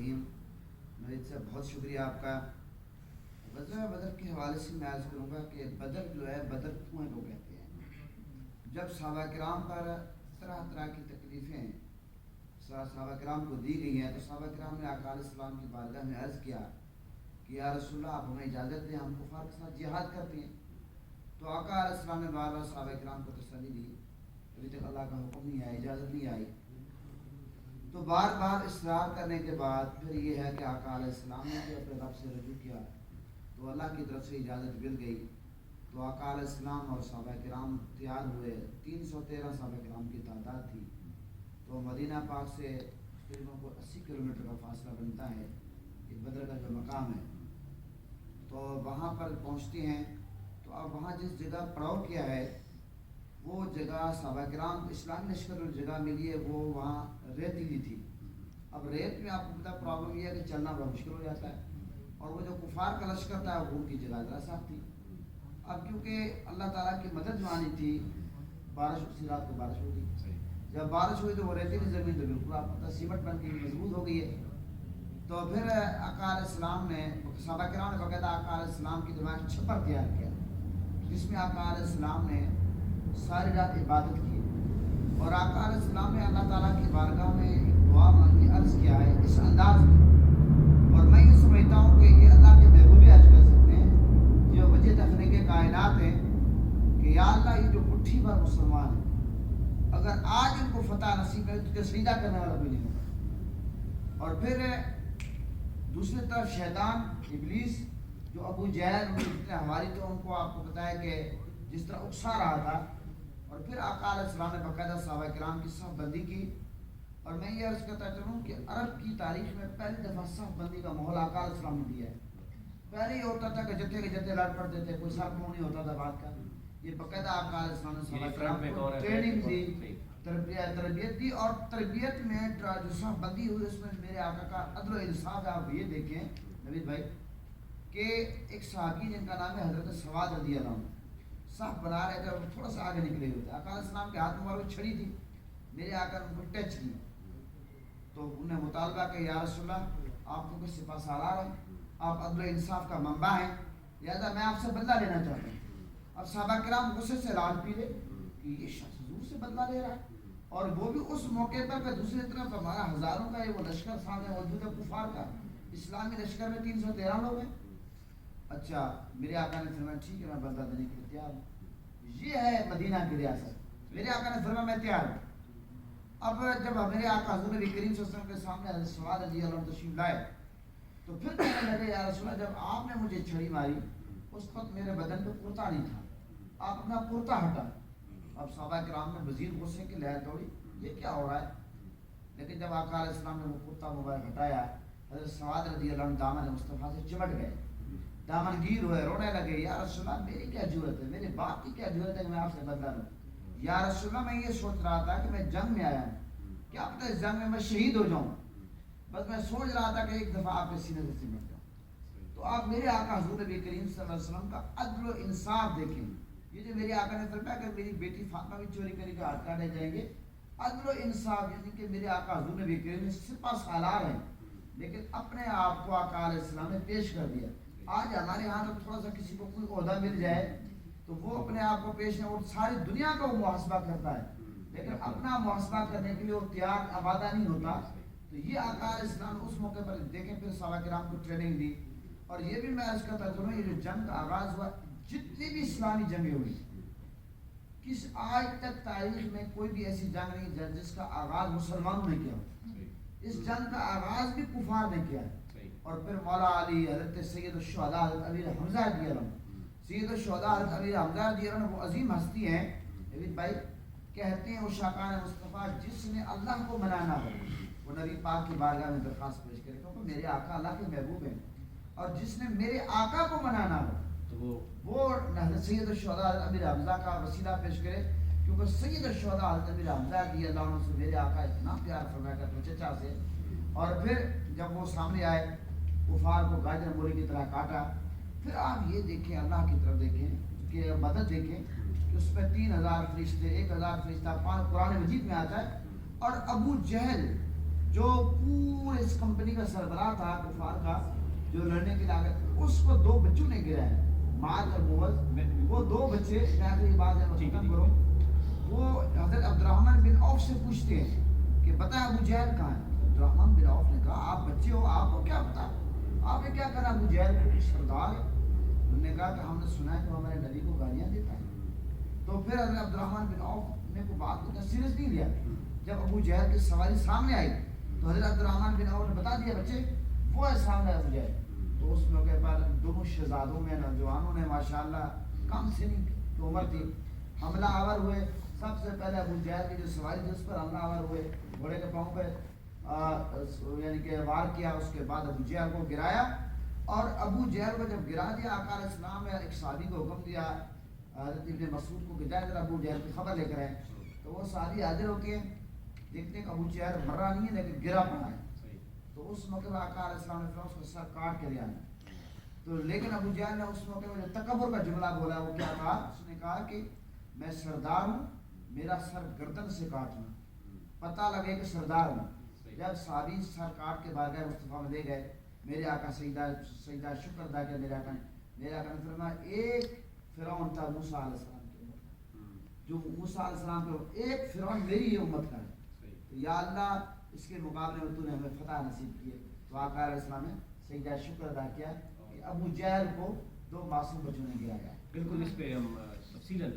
الرحیم۔ نوید صاحب بہت شکریہ آپ کا۔ غزوہ بدر کے حوالے سے میں عرض کروں گا کہ بدر جو ہے بدر کنویں کو کہتے ہیں۔ جب صحابہ کرام پر طرح طرح کی تکلیفیں صحابہ کرام کو دی گئی ہیں تو صحابہ کرام نے آقا علیہ السلام کی بارگاہ میں عرض کیا کہ یا رسول اللہ آپ ہمیں اجازت دیں، ہم کفار کے ساتھ جہاد کرتے ہیں۔ تو آقا علیہ السلام نے بار بار صحابہ کرام کو تسلی دی، ابھی تک اللہ کا حکم نہیں آیا، اجازت نہیں آئی۔ تو بار بار اصرار کرنے کے بعد پھر یہ ہے کہ آقا علیہ السلام نے اپنے رب سے رجوع کیا تو اللہ کی طرف سے اجازت مل گئی۔ تو آقا علیہ السلام اور صحابہ کرام تیار ہوئے، 313 صحابہ کرام کی تعداد تھی۔ تو مدینہ پاک سے تقریباً 80 کلومیٹر کا فاصلہ بنتا ہے یہ بدر کا جو مقام ہے۔ تو وہاں پر پہنچتے ہیں تو اب وہاں جس جگہ پڑاؤ کیا ہے وہ جگہ صحابہ کرام اسلامی لشکر جو جگہ ملی ہے وہ وہاں ریتیلی تھی۔ اب ریت میں آپ کو پتہ پرابلم یہ ہے کہ چلنا بہت مشکل ہو جاتا ہے، اور وہ جو کفار کا لشکر تھا وہ ان کی جگہ ذرا صاف تھی۔ اب کیونکہ اللہ تعالیٰ کی مدد جو آنی تھی، بارش اسی رات کو بارش ہو گئی۔ جب بارش ہوئی تو وہ ریتیلی زمین تو بالکل آپ پتہ سیمنٹ بن کے مضبوط ہو گئی ہے۔ تو پھر آقا علیہ السلام نے صحابہ کرام نے باقاعدہ آقا علیہ السلام کی دماغ چھپر تیار کیا جس میں آقا علیہ السلام نے ساری رات عبادت کی، اور آقا علیہ السلام نے اللہ تعالیٰ کی بارگاہ میں دعا مانگی، عرض کیا ہے اس انداز میں، اور میں یہ سمجھتا ہوں کہ یہ اللہ کے محبوب بھی عرض کر سکتے ہیں جو وجہ تخلیق کائنات ہیں کہ یا اللہ یہ جو مٹھی بھر مسلمان ہیں اگر آج ان کو فتح نصیب ہے تو سجدہ کرنے والا کوئی نہیں ہوگا۔ اور پھر دوسری طرف شیطان ابلیس جو ابو جہل ہماری تو ان کو آپ کو پتہ ہے کہ جس طرح اکسا رہا تھا، اور پھر آقا علیہ السلام نے باقاعدہ صحابہ کرام کی صف بندی کی۔ اور میں یہ عرض کرتا چلوں کہ عرب کی تاریخ میں پہلی دفعہ صف بندی کا ماحول آقا علیہ السلام نے دیا ہے۔ پہلے یہ ہوتا تھا کہ جتھے کے جتھے لڑ پڑتے تھے، کوئی صف منہ نہیں ہوتا تھا بات کا۔ یہ باقاعدہ آقا علیہ السلام نے صحابہ کرام کو ٹریننگ دی، تربیت دی، اور تربیت میں جو صف بندی ہوئی اس میں میرے آقا کا عدل و انصاف ہے۔ آپ یہ دیکھیں نوید بھائی کہ ایک صحابی جن کا نام ہے حضرت سواد رضی اللہ عنہ صف بنا رہے تھے اور تھوڑا سا آگے نکلے ہوئے تھے۔ آقا علیہ السلام کے ہاتھ مبارک چھڑی تھی، میرے آقا نے ان کو ٹچ کی تو انہوں نے مطالبہ کہ یا رسول اللہ آپ کو کچھ سپاہ سالار ہیں، آپ عدل و انصاف کا منبع ہیں، لہٰذا میں آپ سے بدلہ لینا چاہتا ہوں۔ اب صحابہ کرام غصے سے لال پیلے کہ یہ شخص حضور سے بدلہ لے رہا ہے، اور وہ بھی اس موقع پر کہ دوسری طرف ہمارا ہزاروں کا یہ وہ لشکر سامنے موجود ہے کفار کا، اسلامی لشکر میں 313 لوگ ہیں۔ اچھا میرے آقا نے فرمایا ٹھیک ہے میں بدلہ دینے کے لیے تیار ہوں، یہ ہے مدینہ کی ریاست۔ میرے آقا نے فرمایا میں تیار ہوں۔ اب جب میرے آقا حضور نبی کریم صلی اللہ علیہ وسلم کے سامنے حضرت سواد رضی اللہ عنہ تشریف لائے تو پھر کہنے لگے یا رسول اللہ جب آپ نے مجھے چھڑی ماری اس وقت میرے بدن پہ کرتا نہیں تھا، آپ اپنا کرتا ہٹا۔ اب صحابہ کرام نے مزید غصے کی لہر دوڑی، یہ کیا ہو رہا ہے؟ لیکن جب آقا علیہ السلام نے وہ کرتا مبارک ہٹایا، حضرت سواد رضی اللہ عنہ دامن مصطفیٰ سے چمٹ گئے، دامن گیر ہوئے، رونے لگے، یا رسول اللہ میری کیا جرأت ہے، میرے باپ کی کیا جرأت ہے کہ میں آپ سے بدلہ لوں؟ یا رسول اللہ میں یہ سوچ رہا تھا کہ میں جنگ میں آیا ہوں، کیا پتہ اس جنگ میں میں شہید ہو جاؤں، بس میں سوچ رہا تھا کہ ایک دفعہ آپ کے سینے سے سمٹ جاؤں۔ تو آپ میرے آقا حضور نبی کریم صلی اللہ علیہ وسلم کا عدل و انصاف دیکھیں۔ یہ جو میرے آقا نے فرمایا کہ میری بیٹی فاطمہ بھی چوری کر کے ہاتھ کاٹے جائیں گے، عدل و انصاف یعنی کہ میرے آقا حضور نبی کریم سپہ سالار ہیں لیکن اپنے آپ کو آقا علیہ السلام نے پیش کر دیا۔ آج ہمارے ہاں تو تھوڑا سا کسی کو کوئی عہدہ مل جائے تو وہ اپنے آپ کو پیش نہیں، اور ساری دنیا کا وہ محاسبہ کرتا ہے لیکن اپنا محاسبہ کرنے کے لیے وہ تیار آبادہ نہیں ہوتا۔ تو یہ آقا علیہ السلام اس موقع پر دیکھیں پھر صحابہ کرام کو ٹریننگ دی۔ اور یہ بھی میں عرض کرتا چلوں یہ جو جنگ کا آغاز ہوا، جتنی بھی اسلامی جنگیں ہوئی کس آج تک تاریخ میں کوئی بھی ایسی جنگ نہیں جس کا آغاز مسلمانوں نے کیا ہو، اس جنگ کا آغاز بھی کفار نے کیا ہے۔ اور پھر مولا علی حضرت سید الشہداء حضرت امیر حمزہ رضی اللہ عنہ، سید الشہداء حضرت امیر حمزہ رضی اللہ عنہ وہ عظیم ہستی ہیں عبید بھائی، کہتے ہیں عشاقان مصطفیٰ جس نے اللہ کو منانا ہو وہ نبی پاک کی بارگاہ میں درخواست پیش کرے کیونکہ میرے آقا اللہ کے محبوب ہیں، اور جس نے میرے آقا کو منانا ہو تو وہ حضرت سید الشہداء حضرت امیر حمزہ کا وسیلہ پیش کرے، کیونکہ سید الشہداء حضرت امیر حمزہ رضی اللہ عنہ سے میرے آقا اتنا پیار فرمایا کرتے چچا سے۔ اور پھر جب وہ سامنے آئے کفار کو گاجر مولی کی طرح کاٹا۔ پھر آپ یہ دیکھیں اللہ کی طرف دیکھیں کہ مدد دیکھیں کہ اس میں 3000 فرشتے، 1000 فرشتہ قرآن مجید میں آتا ہے، اور ابو جہل جو پورے اس کمپنی کا سربراہ تھا کفار کا جو لڑنے کے لیے آ گئے، اس کو 2 بچوں نے گرا ہے، معاذ اور موز، وہ 2 بچے، میں آخری بات ہے ختم کروں، وہ حضرت عبد الرحمن بن عوف سے پوچھتے ہیں کہ بتا ابو جہل کہاں ہے؟ عبد الرحمن بن عوف نے کہا آپ بچے ہو، آپ کو کیا پتا، آپ نے کیا کرا ابو جہل کو سردار ہے؟ انہوں نے کہا کہ ہم نے سنا ہے کہ ہمارے نبی کو گالیاں دیتا ہے۔ تو پھر حضرت عبد الرحمن بن عوف نے کو بات کو سیریس نہیں لیا، جب ابو جہل کی سواری سامنے آئی تو حضرت عبد الرحمن بن عوف نے بتا دیا بچے وہ ہے سامنے ابو جہل۔ تو اس موقع پر دونوں شہزادوں میں نوجوانوں نے ماشاءاللہ کم سنی کی عمر تھی، حملہ آور ہوئے، سب سے پہلے ابو جہل کی جو سواری تھی اس پر حملہ آور ہوئے، گھوڑے کے پاؤں پہ یعنی کہ وار کیا، اس کے بعد ابو جہل کو گرایا، اور ابو جہل کو جب گرا دیا آقا علیہ السلام نے ایک صحابی کو حکم دیا حضرت ابن مسعود کو کہ جائے ذرا ابو جہل کی خبر لے کر آئے، تو وہ صحابی حاضر ہو کے دیکھتے کہ ابو جہل مرا نہیں ہے لیکن گرا پڑا ہے، تو اس موقع پر آقا علیہ السلام نے اس کو سر کاٹ کے لے آنا، تو لیکن ابو جہل نے اس موقع میں جو تکبر کا جملہ بولا وہ کیا کہا، اس نے کہا کہ میں سردار ہوں، میرا سر گردن سے کاٹنا، پتہ لگے کہ سردار ہوں۔ جب صحابی سر کاٹ کے بارگاہ مصطفیٰ میں لے گئے، میرے آقا سجدہ شکر ادا کیا، میرے آقا نے فرمایا ایک فرعون تھا موسیٰ علیہ السلام کی امت کا، جو موسیٰ علیہ السلام کے ایک فرعون میری یہ امت کا ہے، تو یا اللہ اس کے مقابلے میں تو نے ہمیں فتح نصیب کی ہے۔ تو آقا علیہ السلام نے سجدہ شکر ادا کیا کہ ابو جہل کو 2 معصوم بچوں نے گرایا۔ بالکل اس پہ ہم تفصیلاً